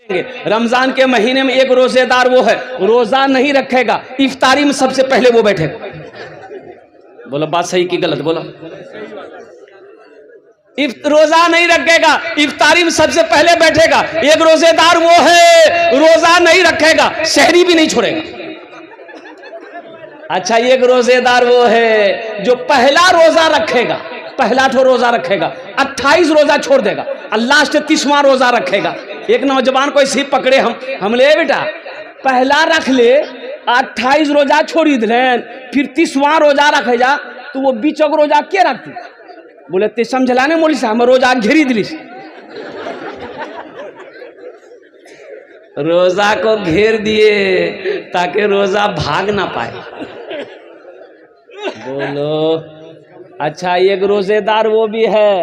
रमजान के महीने में एक रोजेदार वो है, रोजा नहीं रखेगा, इफ्तारी में सबसे पहले वो बैठेगा। बोलो बात सही की गलत? बोलो। रोजा नहीं रखेगा, इफ्तारी में सबसे पहले बैठेगा। एक रोजेदार वो है, रोजा नहीं रखेगा, शहरी भी नहीं छोड़ेगा। अच्छा, एक रोजेदार वो है जो पहला रोजा रखेगा, पहला ठो रोजा रखेगा, 28 रोजा छोड़ देगा और लास्ट 30वां रोजा रखेगा। एक नौजवान को इसी पकड़े हम ले बेटा पहला रख ले, 28 रोजा छोड़ी दिलेन, फिर 30वां रोजा रखे जा, तो वो बीचक रोजा क्या रखती? बोले ते समझलाने मोली से हम रोजा घेरी दिलिस। रोजा को घेर दिए ताकि रोजा भाग ना पाए। बोलो। अच्छा, एक रोजेदार वो भी है,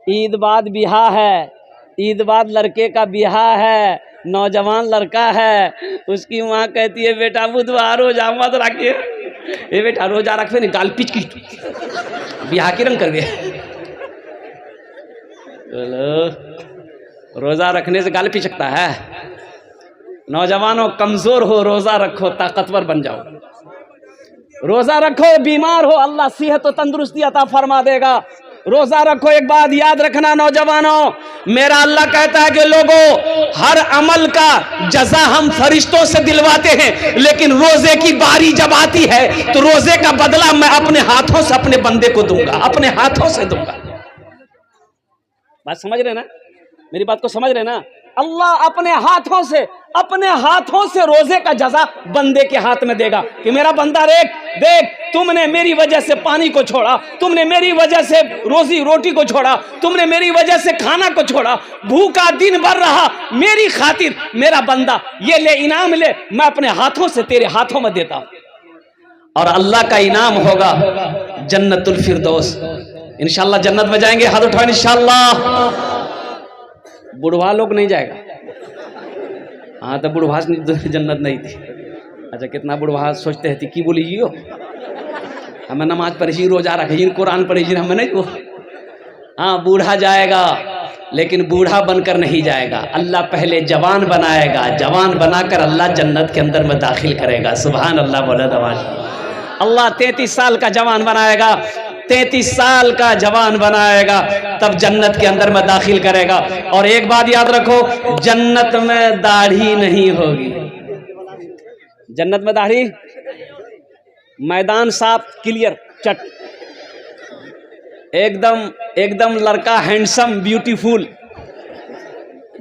ईद बाद बिहा है, ईद बाद लड़के का बिहा है, नौजवान लड़का है, उसकी माँ कहती है बेटा बुधवार रोजा मत रखिए, ये बेटा रोजा रखे नहीं गाल पिच की बिहा के रंग कर गए। रोजा रखने से गाल पिचकता है? नौजवानों, कमजोर हो रोजा रखो, ताकतवर बन जाओ। रोजा रखो, बीमार हो अल्लाह सेहत और तंदुरुस्ती अता फरमा देगा। रोजा रखो। एक बात याद रखना नौजवानों, मेरा अल्लाह कहता है कि लोगों, हर अमल का जजा हम फरिश्तों से दिलवाते हैं, लेकिन रोजे की बारी जब आती है तो रोजे का बदला मैं अपने हाथों से अपने बंदे को दूंगा, अपने हाथों से दूंगा। बात समझ रहे ना? मेरी बात को समझ रहे ना? अल्लाह अपने हाथों से रोजे का जजा बंदे के हाथ में देगा कि मेरा बंदा देख तुमने मेरी वजह से पानी को छोड़ा, तुमने मेरी वजह से रोजी रोटी को छोड़ा, तुमने मेरी वजह से खाना को छोड़ा, भूखा दिन भर रहा मेरी खातिर, मेरा बंदा ये ले इनाम ले, मैं अपने हाथों से तेरे हाथों में देता हूं। और अल्लाह का इनाम होगा जन्नतुल फिरदौस। इंशाल्लाह जन्नत में जाएंगे, हाथ उठाओ इंशाल्लाह। बुढ़वा लोग नहीं जाएगा। हाँ तो बुढ़वा जन्नत नहीं थी। अच्छा, कितना बुढ़वा सोचते हैं कि बोली जियो हमें नमाज पढ़ी, रोजा रखी, कुरान पढ़ी, हमें नहीं वो। हाँ, बूढ़ा जाएगा, लेकिन बूढ़ा बनकर नहीं जाएगा। अल्लाह पहले जवान बनाएगा, जवान बनाकर अल्लाह जन्नत के अंदर में दाखिल करेगा। सुभान अल्लाह बोला दवाज। अल्लाह 33 साल का जवान बनाएगा, 33 साल का जवान बनाएगा, तब जन्नत के अंदर में दाखिल करेगा। और एक बात याद रखो, जन्नत में दाढ़ी नहीं होगी। जन्नत में दाढ़ी, मैदान साफ क्लियर चट, एकदम लड़का हैंडसम ब्यूटीफुल।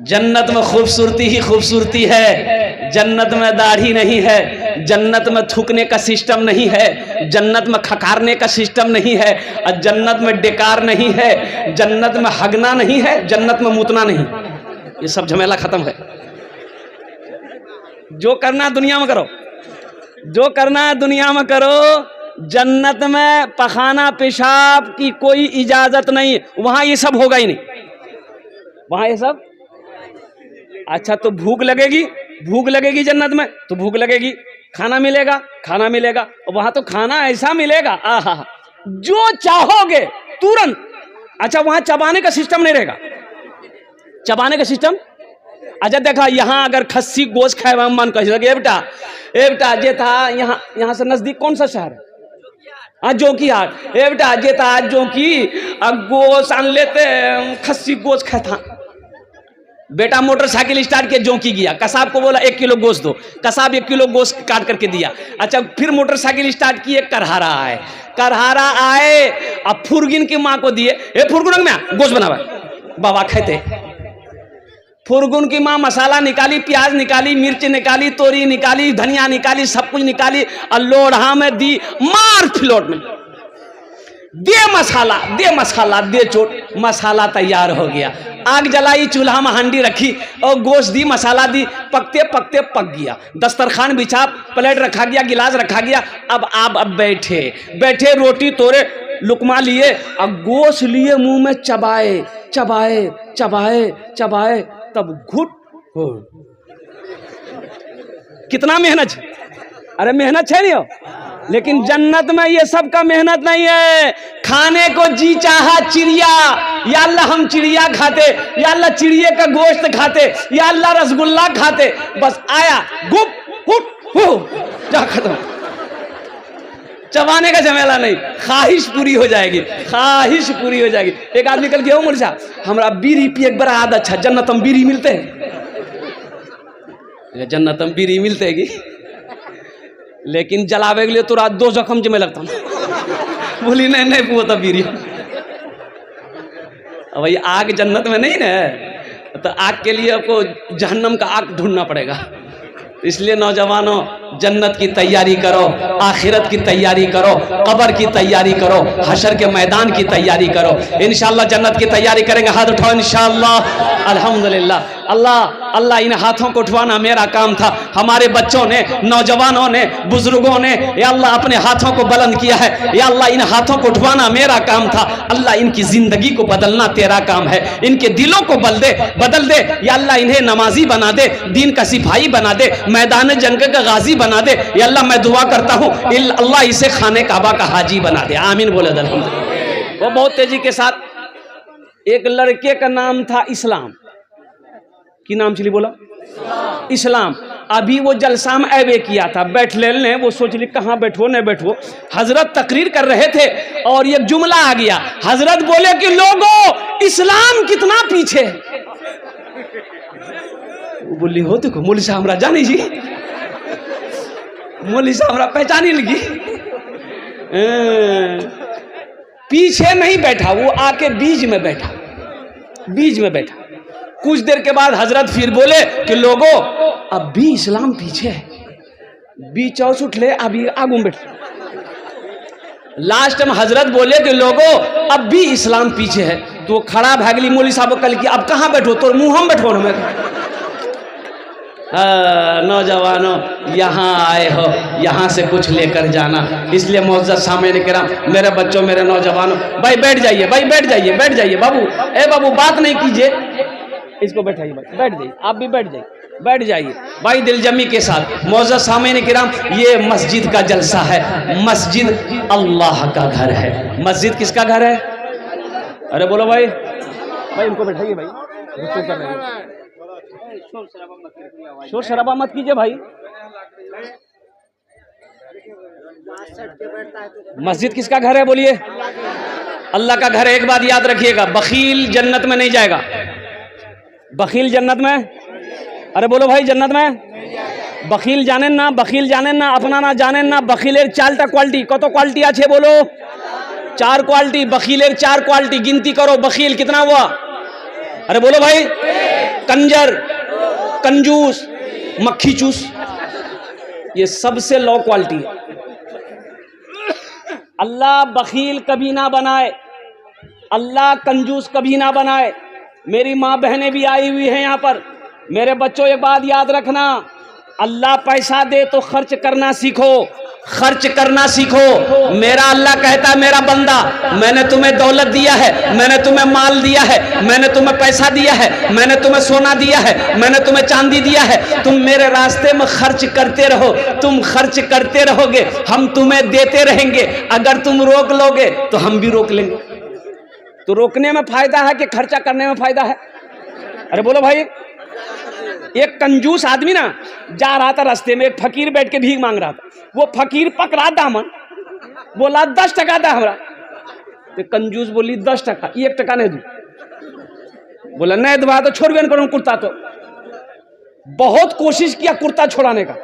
जन्नत में खूबसूरती ही खूबसूरती है, जन्नत में दाढ़ी नहीं है, जन्नत में थूकने का सिस्टम नहीं है, जन्नत में खकारने का सिस्टम नहीं है, और जन्नत में डेकार नहीं है, जन्नत में हगना नहीं है, जन्नत में मुतना नहीं। ये सब झमेला खत्म है। जो करना दुनिया में करो, जो करना है दुनिया में करो। जन्नत में पखाना पेशाब की कोई इजाजत नहीं, वहां ये सब होगा ही नहीं, वहां ये सब। अच्छा, तो भूख लगेगी जन्नत में, तो भूख लगेगी, खाना मिलेगा, और वहां तो खाना ऐसा मिलेगा, आहा, जो चाहोगे तुरंत। अच्छा, वहां चबाने का सिस्टम नहीं रहेगा, चबाने का सिस्टम। अच्छा देखा, यहाँ अगर खस्सी गोश्त खाए मन कह लगे बेटा जे था यहाँ से नजदीक कौन सा शहर है? हाँ, जोकीहाट। बेटा जे था जोकी, गोश्त आन लेते, खस्सी गोश्त खाता। बेटा मोटरसाइकिल स्टार्ट किया, जोकी गया, कसाब को बोला 1 किलो गोश्त दो, कसाब 1 किलो गोश्त काट करके दिया। अच्छा, फिर मोटरसाइकिल स्टार्ट किए, करहारा आए, अब फुरगिन की माँ को दिए, फुरगुन में गोश्त बनावा, बाबा खाते। फुरगुन की माँ मसाला निकाली, प्याज निकाली, मिर्च निकाली, तोरी निकाली, धनिया निकाली, सब कुछ निकाली, और लोढ़ा में दी, मार फिलोट में दे मसाला, दे चोट, मसाला तैयार हो गया। आग जलाई, चूल्हा में हांडी रखी और गोश्त दी, मसाला दी, पकते पक गया। दस्तरखान बिछा, प्लेट रखा गया, गिलास रखा गया। अब आप बैठे रोटी तोड़े, लुकमा लिए और गोश्त लिए, मुंह में चबाए, तब घुट हो। कितना मेहनत है? अरे मेहनत है नहीं हो? लेकिन जन्नत में ये सब का मेहनत नहीं है। खाने को जी चाहा चिड़िया, या अल्लाह हम चिड़िया खाते, या अल्लाह चिड़िया का गोश्त खाते, या अल्लाह रसगुल्ला खाते, बस आया गुप हुप हु जा खत्म। चबाने का झमेला नहीं, ख्वाहिश पूरी हो जाएगी, ख्वाहिश पूरी हो जाएगी। एक आदमी कल गया मुर्जा हमरा बीड़ी पिए बड़ा आदत अच्छा, जन्नत में बीड़ी मिलते हैं, जन्नत में बीड़ी मिलते है कि? लेकिन जलावे के लिए तो रात 2 जख्म जमे लगता हूँ। बोली नहीं नहीं वो तो बीड़ी। अब भाई आग जन्नत में नहीं ना, तो आग के लिए आपको जहन्नम का आग ढूंढना पड़ेगा। इसलिए नौजवानों जन्नत की तैयारी करो, आखिरत की तैयारी करो, कब्र की तैयारी करो, हशर के मैदान की तैयारी करो। इंशाअल्लाह जन्नत की तैयारी करेंगे। हाथ उठाओ इंशाअल्लाह। अल्हम्दुलिल्लाह। अल्लाह अल्लाह इन हाथों को उठवाना मेरा काम था। हमारे बच्चों ने, नौजवानों ने, बुजुर्गों ने या अल्लाह अपने हाथों को बुलंद किया है। या अल्लाह इन हाथों को उठवाना मेरा काम था। अल्लाह इनकी जिंदगी को बदलना तेरा काम है। इनके दिलों को बदल दे। या अल्लाह इन्हें नमाजी बना दे, दीन का सिपाही बना दे, मैदान जंग का गाजी बना दे। या अल्लाह मैं दुआ करता हूँ अल्लाह इसे खाने काबा का हाजी बना दे। आमीन बोले अल्हम्दुलिल्लाह। वो बहुत तेजी के साथ एक लड़के का नाम था इस्लाम। की नाम चली बोला इस्लाम। अभी वो जलसा में ऐबे किया था, बैठ ले वो सोच ली कहाँ बैठो न बैठो। हजरत तकरीर कर रहे थे और एक जुमला आ गया। हजरत बोले कि लोगों इस्लाम कितना पीछे। बोली हो देखो मौलवी साहब हमरा जानी जी, मौलवी साहब हमरा पहचानी लगी। पीछे नहीं बैठा, वो आके बीच में बैठा, बीच में बैठा। कुछ देर के बाद हजरत फिर बोले कि लोगों अब भी इस्लाम पीछे है, बीच और उठ ले अभी आगू बैठ। लास्ट में हजरत बोले कि लोगों अब भी इस्लाम पीछे है। तो वो खड़ा भागली मौलवी साहब कल की अब कहाँ बैठो, तो मुंह हम बैठो ना। नौजवानों यहाँ आए हो, यहाँ से कुछ लेकर जाना। इसलिए मोअज़्ज़ज़ सामईन किराम, मेरे बच्चों, मेरे नौजवानों, भाई बैठ जाइए, भाई बैठ जाइए, बैठ जाइए। बाबू ए बाबू बात नहीं कीजिए, इसको बैठाइए भाई, बैठ जाइए, आप भी बैठ जाइए, बैठ जाइए भाई दिलजमी के साथ। मोअज़्ज़ज़ सामईन किराम, ये मस्जिद का जलसा है। मस्जिद अल्लाह का घर है। मस्जिद किसका घर है? अरे बोलो भाई, भाई इनको बैठाइए भाई, गुफ्तगू कर रहे हैं। शोर शराबा मत कीजिए भाई। मस्जिद किसका घर है बोलिए? अल्लाह का घर है। एक बात याद रखिएगा, बखील जन्नत में नहीं जाएगा। बखील जन्नत में, अरे बोलो भाई जन्नत में बखील जाने ना, बखील जाने ना, अपना ना जाने ना। बखीलेर 4टा क्वालिटी, कत क्वालिटी आछे बोलो? 4 क्वालिटी। बखीलेर 4 क्वालिटी गिनती करो। बखील कितना हुआ? अरे बोलो भाई। कंजर, कंजूस, मक्खी चूस, ये सबसे लो क्वालिटी है। अल्लाह बखील कभी ना बनाए, अल्लाह कंजूस कभी ना बनाए। मेरी माँ बहनें भी आई हुई हैं यहाँ पर। मेरे बच्चों एक बात याद रखना, अल्लाह पैसा दे तो खर्च करना सीखो, खर्च करना सीखो। मेरा अल्लाह कहता है मेरा बंदा, मैंने तुम्हें दौलत दिया है, मैंने तुम्हें माल दिया है, मैंने तुम्हें पैसा दिया है, मैंने तुम्हें सोना दिया है, मैंने तुम्हें चांदी दिया है। तुम मेरे रास्ते में खर्च करते रहो, तुम खर्च करते रहोगे, हम तुम्हें देते रहेंगे। अगर तुम रोक लोगे तो हम भी रोक लेंगे। तो रोकने में फायदा है कि खर्चा करने में फायदा है? अरे बोलो भाई। एक कंजूस आदमी ना जा रहा था रास्ते में, एक फकीर बैठ के भीख मांग रहा था। वो फकीर पकड़ा दामन, बोला 10 टका दा हमरा। तो कंजूस बोली 10 टका, 1 टका नहीं दूं। बोला नहीं दबा तो छोड़ करूं कुर्ता। तो बहुत कोशिश किया कुर्ता छोड़ाने का,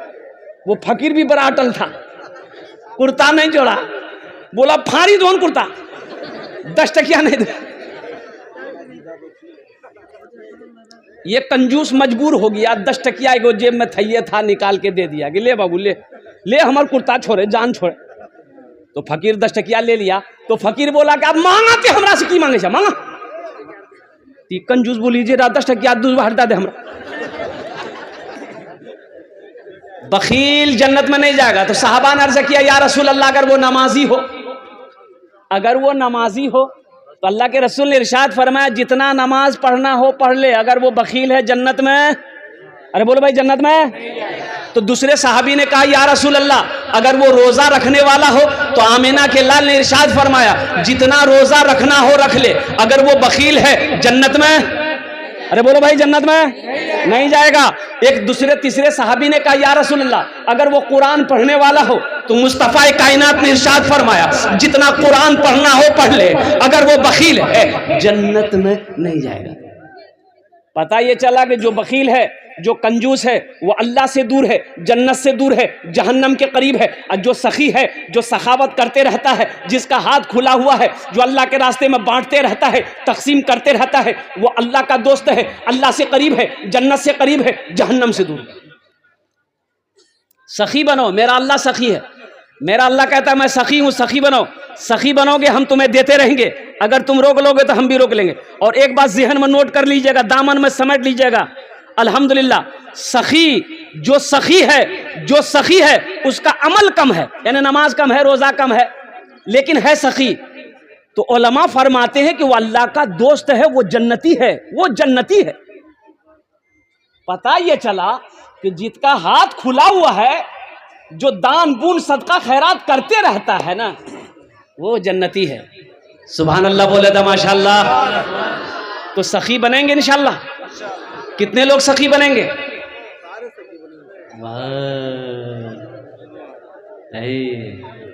वो फकीर भी बड़ा अटल था, कुर्ता नहीं छोड़ा। बोला फाड़ी दो कुर्ता, 10 टकिया नहीं दे। ये कंजूस मजबूर हो गया, 10 टकिया एगो जेब में थैये था, निकाल के दे दिया कि ले बाबू ले ले, हमार कुर्ता छोड़े, जान छोड़े। तो फकीर 10 टकिया ले लिया। तो फकीर बोला कि अब मांगा के हमरा से की मांगे छे, मांगा। ती कंजूस बोली जे 10 टकिया दूध हटा दे हमरा। बखील जन्नत में नहीं जाएगा। तो साहबा ने अर्ज किया या रसूल अल्लाह, अगर वो नमाजी हो, अगर वो नमाजी हो तो अल्लाह के रसूल ने इरशाद फरमाया जितना नमाज पढ़ना हो पढ़ ले, अगर वो बखील है जन्नत में, अरे बोलो भाई जन्नत में। तो दूसरे साहबी ने कहा या रसूल अल्लाह, अगर वो रोजा रखने वाला हो तो आमिना के लाल ने इरशाद फरमाया जितना रोजा रखना हो रख ले, अगर वो बखील है जन्नत में, अरे बोलो भाई, जन्नत में नहीं जाएगा। एक दूसरे तीसरे सहाबी ने कहा या रसूल अल्लाह, अगर वो कुरान पढ़ने वाला हो तो मुस्तफा कायनात ने इरशाद फरमाया जितना कुरान पढ़ना हो पढ़ ले, अगर वो बखील है जन्नत में नहीं जाएगा। पता ये चला कि जो बखील है, जो कंजूस है, वो अल्लाह से दूर है, जन्नत से दूर है, जहन्नम के करीब है। और जो सखी है, जो सखावत करते रहता है, जिसका हाथ खुला हुआ है, जो अल्लाह के रास्ते में बांटते रहता है, तकसीम करते रहता है, वो अल्लाह का दोस्त है, अल्लाह से करीब है, जन्नत से करीब है, जहन्नम से दूर है। सखी बनो, मेरा अल्लाह सखी है, मेरा अल्लाह कहता है मैं सखी हूं, सखी बनो। सखी बनोगे हम तुम्हें देते रहेंगे, अगर तुम रोक लोगे तो हम भी रोक लेंगे। और एक बात ज़हन में नोट कर लीजिएगा, दामन में समेट लीजिएगा, अल्हम्दुलिल्लाह सखी जो सखी है, जो सखी है उसका अमल कम है, यानी नमाज कम है, रोजा कम है, लेकिन है सखी, तो उलमा फरमाते हैं कि वो अल्लाह का दोस्त है, वो जन्नती है, वो जन्नती है। पता ये चला कि जिसका हाथ खुला हुआ है, जो दान बून सदका खैरात करते रहता है ना, वो जन्नती है। सुभान अल्लाह बोले तो माशाअल्लाह। तो सखी बनेंगे इंशाअल्लाह। कितने लोग सखी बनेंगे?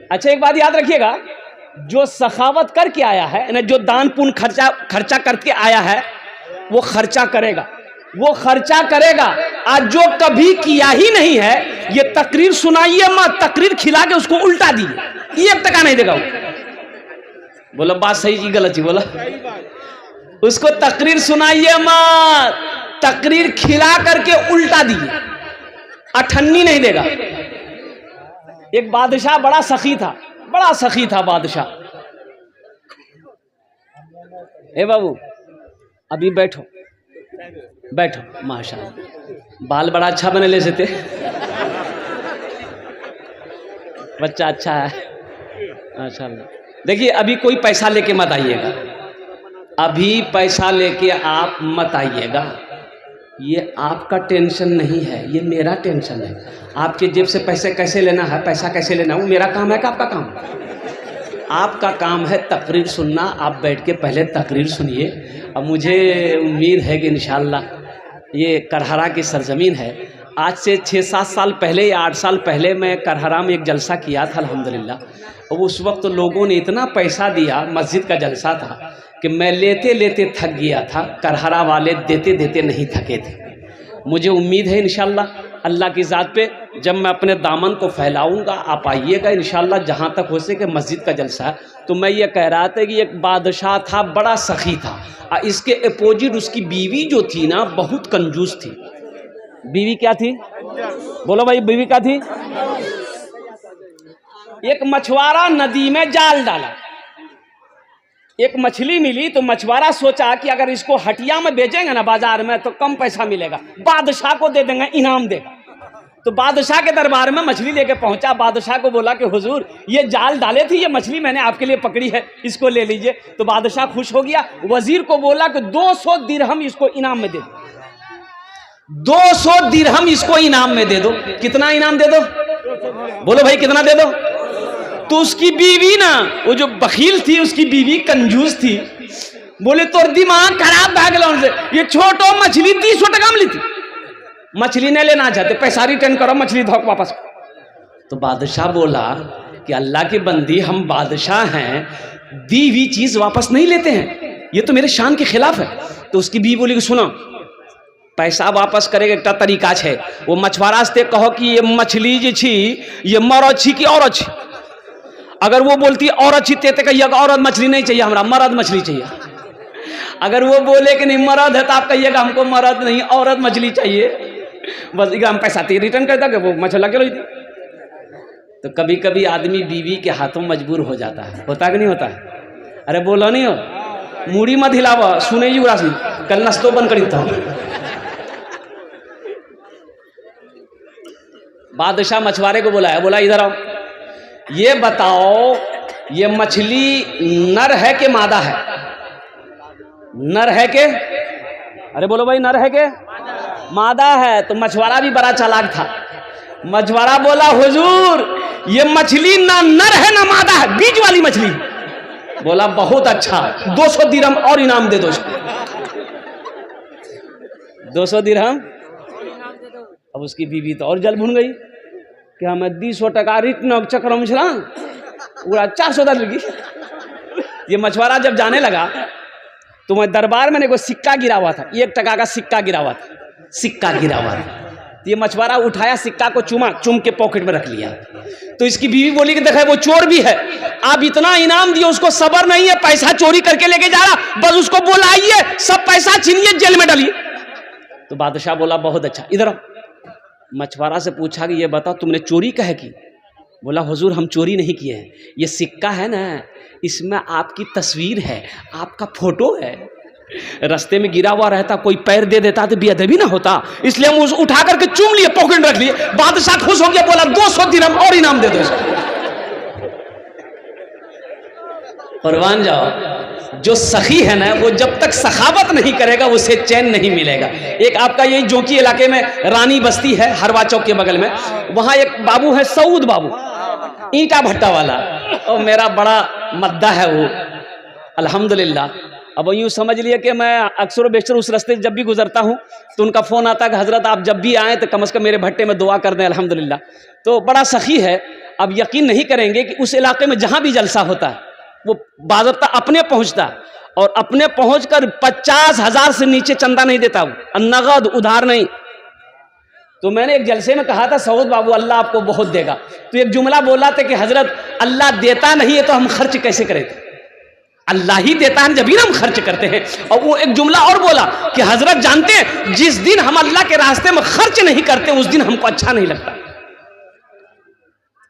अच्छा एक बात याद रखिएगा, जो सखावत करके आया है, जो दान पुण्य खर्चा करके आया है, वो खर्चा करेगा, वो खर्चा करेगा। आज जो कभी किया ही नहीं है, ये तकरीर सुनाइए मत, तकरीर खिला के उसको उल्टा दिए, एक टका नहीं देगा। बोला बात सही की गलत ही बोला, उसको तकरीर सुनाइए मत, तकरीर खिला करके उल्टा दिए, अठन्नी नहीं देगा। एक बादशाह बड़ा सखी था, बड़ा सखी था बादशाह। ए बाबू अभी बैठो बैठो, माशाअल्लाह बाल बड़ा अच्छा बने ले से थे, बच्चा अच्छा है माशाअल्लाह। देखिए अभी कोई पैसा लेके मत आइएगा, अभी पैसा लेके आप मत आइएगा, ये आपका टेंशन नहीं है, ये मेरा टेंशन है। आपके जेब से पैसे कैसे लेना है, पैसा कैसे लेना है, वो मेरा काम है कि आपका काम? आपका काम है तकरीर सुनना। आप बैठ के पहले तकरीर सुनिए। अब मुझे उम्मीद है कि इंशाअल्लाह ये करहरा की सरजमीन है। आज से 6-7 साल पहले या 8 साल पहले मैं करहरा में एक जलसा किया था अल्हम्दुलिल्लाह, और उस वक्त तो लोगों ने इतना पैसा दिया, मस्जिद का जलसा था, कि मैं लेते लेते थक गया था, करहरा वाले देते देते नहीं थके थे। मुझे उम्मीद है इंशाअल्लाह अल्लाह की ज़ात पे, जब मैं अपने दामन को फैलाऊंगा आप आइएगा इंशाअल्लाह, जहाँ तक हो सके मस्जिद का जलसा है। तो मैं ये कह रहा था कि एक बादशाह था, बड़ा सखी था, और इसके अपोजिट उसकी बीवी जो थी ना, बहुत कंजूस थी। बीवी क्या थी? बोलो भाई, बीवी क्या थी? एक मछुआरा नदी में जाल डाला, एक मछली मिली, तो मछुआरा सोचा कि अगर इसको हटिया में बेचेंगे ना बाजार में तो कम पैसा मिलेगा, बादशाह को दे देंगे, इनाम देगा। तो बादशाह के दरबार में मछली लेके पहुंचा, बादशाह को बोला कि हुजूर ये जाल डाले थे, ये मछली मैंने आपके लिए पकड़ी है, इसको ले लीजिए। तो बादशाह खुश हो गया, वजीर को बोला कि 200 दिरहम इसको इनाम में दे दो, 200 दिरहम इसको इनाम में दे दो। कितना इनाम दे दो? बोलो भाई कितना दे दो? तो उसकी बीवी ना, वो जो बखील थी, उसकी बीवी कंजूस थी, बोले तोर दिमाग खराब भागल से, ये छोटो मछली 300 टका मिली थी, मछली नहीं लेना चाहते, पैसा रिटर्न करो, मछली धोक वापस। तो बादशाह बोला कि अल्लाह की बंदी, हम बादशाह हैं, दी हुई चीज वापस नहीं लेते हैं, ये तो मेरे शान के खिलाफ है। तो उसकी बीवी बोली कि सुनो, पैसा वापस करेगा एक तरीका है, वो मछुआरा से कहो कि ये मछली जी छी, ये मरद छी कि औरत छी। अगर वो बोलती औरत छी ते कहिएगा औरत मछली नहीं चाहिए, हमरा मर्द मछली चाहिए। अगर वो बोले कि नहीं मर्द है तो आप कहिएगा हमको मर्द नहीं औरत मछली चाहिए, बस हम पैसा रिटर्न कर देंगे, वो मछली लगे रही। तो कभी कभी आदमी बीवी के हाथों मजबूर हो जाता है, होता कि नहीं होता है? अरे बोलो नहीं हो, मूड़ी मत हिलावा, सुने युवराज कल नस्तो बंद करी था। बादशाह मछुआरे को बुलाया, बोला इधर आओ, ये बताओ ये मछली नर है कि मादा है? नर है के? अरे बोलो भाई, नर है के मादा है? तो मछुआरा भी बड़ा चालाक था, मछुआरा बोला हुजूर ये मछली ना नर है ना मादा है, बीज वाली मछली। बोला बहुत अच्छा, 200 दिरहम और इनाम दे दो इसको। 200 दिरहम। अब उसकी बीवी तो और जल भुन गई कि हमें 200 टका रिटन चक्र मछला पूरा 400 लगी। ये मछुआरा जब जाने लगा तो मैं दरबार में को सिक्का गिरा हुआ था, 1 टका का सिक्का गिरा हुआ था, सिक्का गिरा हुआ था। तो ये मछुआरा उठाया सिक्का को, चुम के पॉकेट में रख लिया। तो इसकी बीवी बोली कि देखा वो चोर भी है, आप इतना इनाम दिए उसको सबर नहीं है, पैसा चोरी करके लेके जा रहा, बस उसको बुलाइए, सब पैसा छीनिए, जेल में डालिए। तो बादशाह बोला बहुत अच्छा, इधर मछुआरा से पूछा कि ये बताओ तुमने चोरी कहे की? बोला हुजूर हम चोरी नहीं किए हैं, ये सिक्का है ना इसमें आपकी तस्वीर है, आपका फोटो है, रास्ते में गिरा हुआ रहता कोई पैर दे देता तो बेअदबी ना होता, इसलिए हम उस उठा करके चूम लिए, पॉकेट में रख लिए। बादशाह खुश हो गया, बोला 200 दिरहम और इनाम दे दो। कुर्बान जाओ, जो सखी है ना वो जब तक सखावत नहीं करेगा उसे चैन नहीं मिलेगा। एक आपका यही जोकी इलाके में रानी बस्ती है, हरवा चौक के बगल में, वहां एक बाबू है सऊद बाबू, ईंटा भट्टा वाला, और मेरा बड़ा मद्दा है वो, अल्हम्दुलिल्लाह। अब यूँ समझ लिए कि मैं अक्सर बेशतर उस रास्ते जब भी गुजरता हूँ तो उनका फ़ोन आता है कि हज़रत आप जब भी आएँ तो कम से कम मेरे भट्टे में दुआ कर दें, अल्हम्दुलिल्लाह। तो बड़ा सखी है। अब यकीन नहीं करेंगे कि उस इलाके में जहाँ भी जलसा होता है वो बाज़ाब्ता अपने पहुँचता, और अपने पहुँच कर 50,000 से नीचे चंदा नहीं देता, वो नगद उधार नहीं। तो मैंने एक जलसे में कहा था सऊद बाबू अल्लाह आपको बहुत देगा, तो एक जुमला बोला था कि हज़रत अल्लाह देता नहीं है तो हम खर्च कैसे करें? अल्लाह ही देता है जब ही हम खर्च करते हैं। और वो एक जुमला और बोला कि हजरत जानते हैं जिस दिन हम अल्लाह के रास्ते में खर्च नहीं करते उस दिन हमको अच्छा नहीं लगता।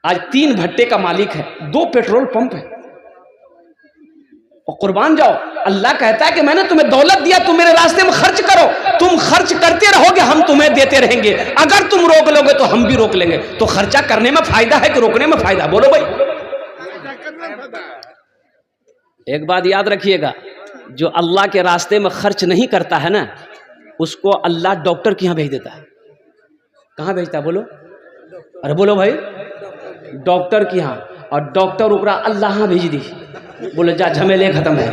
आज 3 भट्टे का मालिक है, 2 पेट्रोल पंप है, और कुर्बान जाओ अल्लाह कहता है कि मैंने तुम्हें दौलत दिया, तुम मेरे रास्ते में खर्च करो, तुम खर्च करते रहोगे हम तुम्हें देते रहेंगे, अगर तुम रोक लोगे तो हम भी रोक लेंगे। तो खर्चा करने में फायदा है कि रोकने में फायदा? बोलो भाई। एक बात याद रखिएगा, जो अल्लाह के रास्ते में खर्च नहीं करता है ना उसको अल्लाह डॉक्टर के यहाँ भेज देता है। कहाँ भेजता है बोलो? अरे बोलो भाई, डॉक्टर के यहाँ। और डॉक्टर ऊपरा अल्लाह भेज दी, बोले जा झमेले खत्म है।